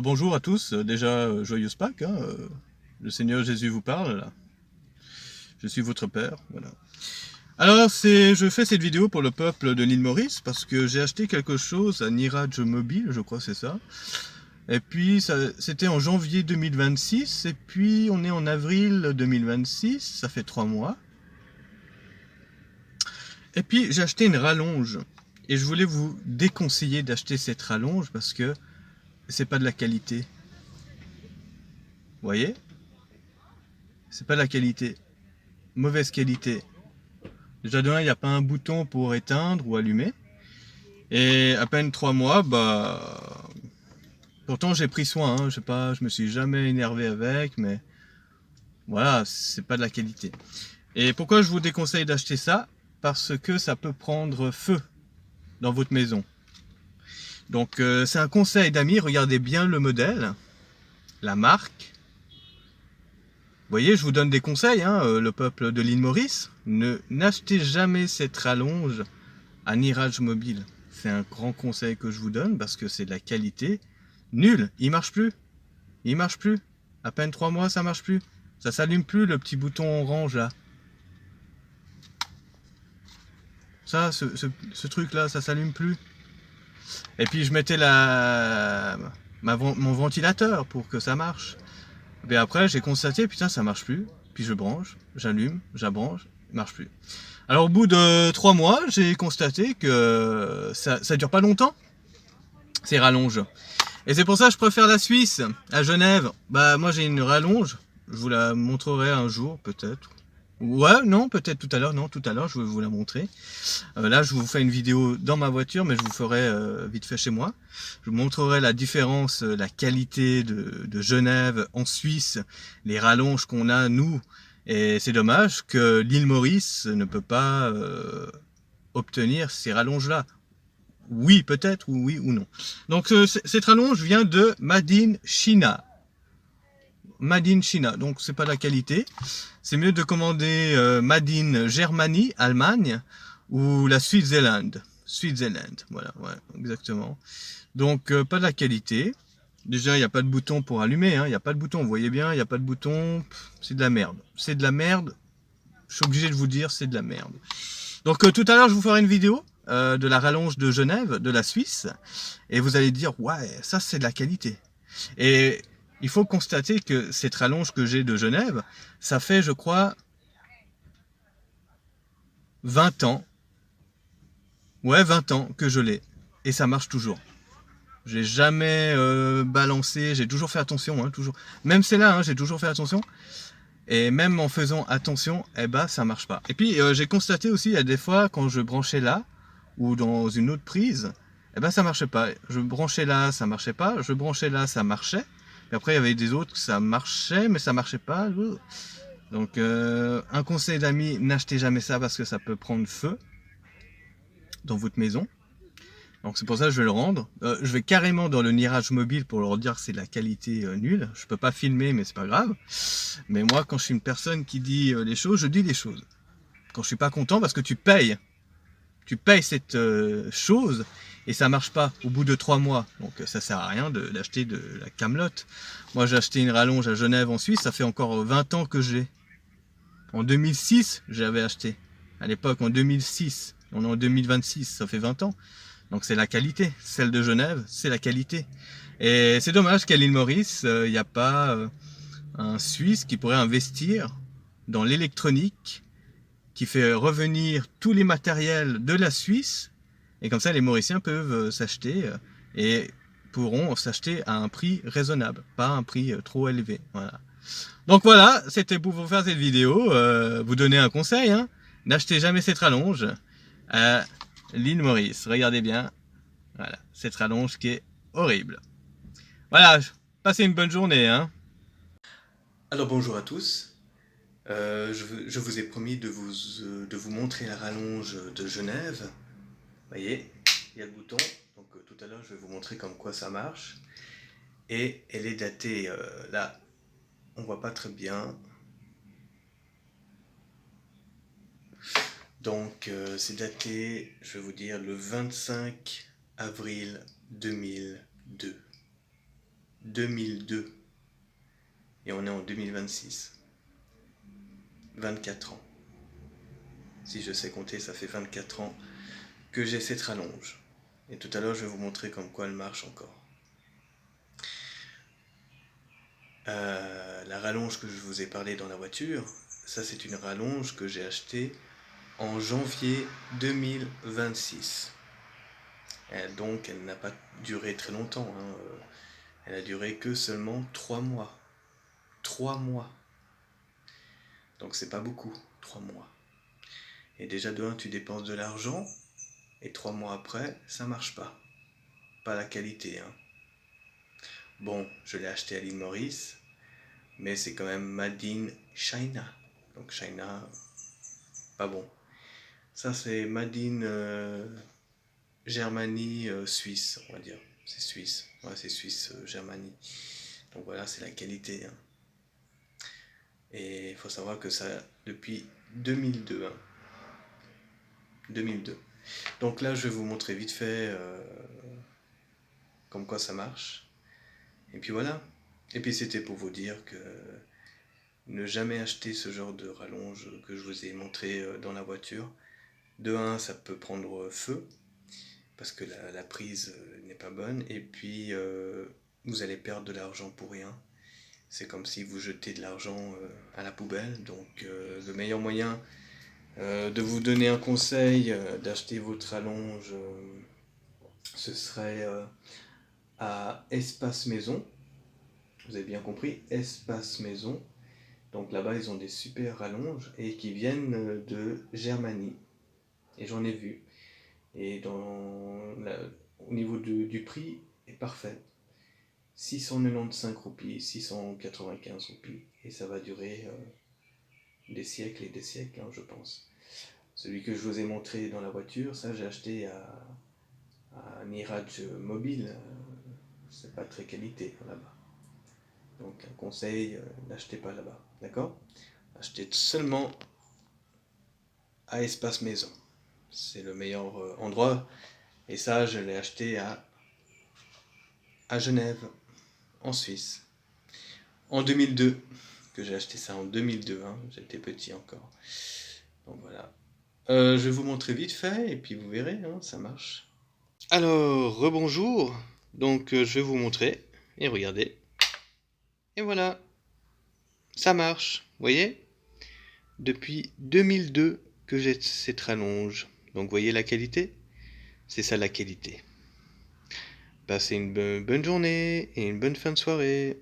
bonjour à tous, déjà joyeuse Pâques, hein, le Seigneur Jésus vous parle là. Je suis votre Père, voilà. Alors je fais cette vidéo pour le peuple de l'île Maurice parce que j'ai acheté quelque chose à Niraj Mobile, je crois que c'est ça. Et puis c'était en janvier 2026 et puis on est en avril 2026, ça fait 3 mois. Et puis j'ai acheté une rallonge et je voulais vous déconseiller d'acheter cette rallonge parce que c'est pas de la qualité. Vous voyez? C'est pas de la qualité. Mauvaise qualité. Déjà de un, il n'y a pas un bouton pour éteindre ou allumer. Et à peine 3 mois, pourtant j'ai pris soin, hein, je me suis jamais énervé avec, mais voilà, c'est pas de la qualité. Et pourquoi je vous déconseille d'acheter ça? Parce que ça peut prendre feu dans votre maison. Donc c'est un conseil d'amis, regardez bien le modèle, la marque. Vous voyez, je vous donne des conseils, hein, le peuple de l'île Maurice. N'achetez jamais cette rallonge à Niraj Mobile. C'est un grand conseil que je vous donne parce que c'est de la qualité nulle. Il marche plus. Il marche plus. À peine 3 mois, ça marche plus. Ça s'allume plus le petit bouton orange là. Ça, ce truc là, ça s'allume plus. Et puis je mettais mon ventilateur pour que ça marche. Mais après, j'ai constaté, putain, ça marche plus. Puis je branche, j'allume, j'abranche, il marche plus. Alors au bout de 3 mois, j'ai constaté que ça dure pas longtemps, ces rallonges. Et c'est pour ça que je préfère la Suisse, à Genève. Bah moi j'ai une rallonge, je vous la montrerai un jour peut-être. Ouais, non, peut-être tout à l'heure, non, tout à l'heure je vais vous la montrer. Là je vous fais une vidéo dans ma voiture, mais je vous ferai vite fait chez moi. Je vous montrerai la différence, la qualité de Genève en Suisse, les rallonges qu'on a nous. Et c'est dommage que l'île Maurice ne peut pas obtenir ces rallonges-là. Oui, peut-être, ou oui ou non. Donc cette rallonge vient de Made in China. Made in China, donc c'est pas la qualité. C'est mieux de commander Made in Germany, Allemagne, ou la Switzerland. Switzerland, voilà, ouais, exactement. Donc pas de la qualité. Déjà, il n'y a pas de bouton pour allumer, hein, il n'y a pas de bouton, vous voyez bien, il n'y a pas de bouton, c'est de la merde. C'est de la merde, je suis obligé de vous dire, c'est de la merde. Donc tout à l'heure, je vous ferai une vidéo de la rallonge de Genève, de la Suisse, et vous allez dire, ouais, ça c'est de la qualité. Et il faut constater que cette rallonge que j'ai de Genève, ça fait, je crois, 20 ans, ouais, 20 ans que je l'ai, et ça marche toujours. J'ai jamais balancé, j'ai toujours fait attention, hein, toujours. Même celle-là, hein, j'ai toujours fait attention. Et même en faisant attention, eh ben, ça marche pas. Et puis, j'ai constaté aussi, il y a des fois, quand je branchais là, ou dans une autre prise, eh ben, ça marchait pas. Je branchais là, ça marchait pas. Je branchais là, ça marchait. Et après, il y avait des autres, ça marchait, mais ça marchait pas. Donc, un conseil d'amis, n'achetez jamais ça parce que ça peut prendre feu dans votre maison. Donc c'est pour ça que je vais le rendre. Je vais carrément dans le Niraj Mobile pour leur dire que c'est de la qualité nulle. Je peux pas filmer, mais c'est pas grave. Mais moi, quand je suis une personne qui dit les choses, je dis les choses. Quand je suis pas content, parce que tu payes cette chose et ça marche pas au bout de 3 mois. Donc ça sert à rien d'acheter de la camelote. Moi, j'ai acheté une rallonge à Genève en Suisse. Ça fait encore 20 ans que j'ai. En 2006, j'avais acheté. À l'époque, en 2006. On est en 2026, ça fait 20 ans. Donc c'est la qualité. Celle de Genève, c'est la qualité. Et c'est dommage qu'à l'île Maurice, il n'y a pas un Suisse qui pourrait investir dans l'électronique, qui fait revenir tous les matériels de la Suisse. Et comme ça, les Mauriciens peuvent s'acheter et pourront s'acheter à un prix raisonnable, pas un prix trop élevé. Voilà. Donc voilà, c'était pour vous faire cette vidéo, vous donner un conseil, hein. N'achetez jamais cette rallonge. L'île Maurice, regardez bien, voilà, cette rallonge qui est horrible. Voilà, passez une bonne journée, hein. Alors bonjour à tous, je vous ai promis de vous montrer la rallonge de Genève. Vous voyez, il y a le bouton, donc tout à l'heure je vais vous montrer comme quoi ça marche. Et elle est datée, là, on voit pas très bien. Donc c'est daté, je vais vous dire, le 25 avril 2002. 2002 et on est en 2026. 24 ans. Si je sais compter, ça fait 24 ans que j'ai cette rallonge. Et tout à l'heure, je vais vous montrer comme quoi elle marche encore. La rallonge que je vous ai parlé dans la voiture, ça c'est une rallonge que j'ai achetée en janvier 2026. Donc elle n'a pas duré très longtemps, hein. Elle a duré que seulement 3 mois. 3 mois. Donc c'est pas beaucoup, 3 mois. Et déjà de 1, tu dépenses de l'argent, et 3 mois après, ça marche pas. Pas la qualité, hein. Bon, je l'ai acheté à l'île Maurice, mais c'est quand même Made in China. Donc China, pas bon. Ça c'est Made in Germanie Suisse, on va dire. C'est Suisse. Ouais, c'est Suisse, Germanie. Donc voilà, c'est la qualité, hein. Et il faut savoir que ça, depuis 2002, hein. 2002. Donc là, je vais vous montrer vite fait comme quoi ça marche. Et puis voilà. Et puis c'était pour vous dire que ne jamais acheter ce genre de rallonge que je vous ai montré dans la voiture. De 1, ça peut prendre feu, parce que la prise n'est pas bonne. Et puis, vous allez perdre de l'argent pour rien. C'est comme si vous jetez de l'argent à la poubelle. Donc, le meilleur moyen de vous donner un conseil d'acheter votre rallonge, ce serait à Espace Maison. Vous avez bien compris, Espace Maison. Donc là-bas, ils ont des super rallonges et qui viennent de Germanie. Et j'en ai vu. Et au niveau du prix est parfait. 695 roupies, 695 roupies. Et ça va durer des siècles et des siècles, hein, je pense. Celui que je vous ai montré dans la voiture, ça j'ai acheté à Mirage Mobile. C'est pas très qualité là-bas. Donc un conseil, n'achetez pas là-bas. D'accord? Achetez seulement à Espace Maison. C'est le meilleur endroit. Et ça, je l'ai acheté à Genève, en Suisse, en 2002. Que j'ai acheté ça en 2002, hein. J'étais petit encore. Donc voilà. Je vais vous montrer vite fait, et puis vous verrez, hein, ça marche. Alors, rebonjour. Donc je vais vous montrer, et regardez. Et voilà, ça marche, vous voyez? Depuis 2002 que j'ai cette rallonge. Donc vous voyez la qualité? C'est ça la qualité. Passez une bonne journée et une bonne fin de soirée.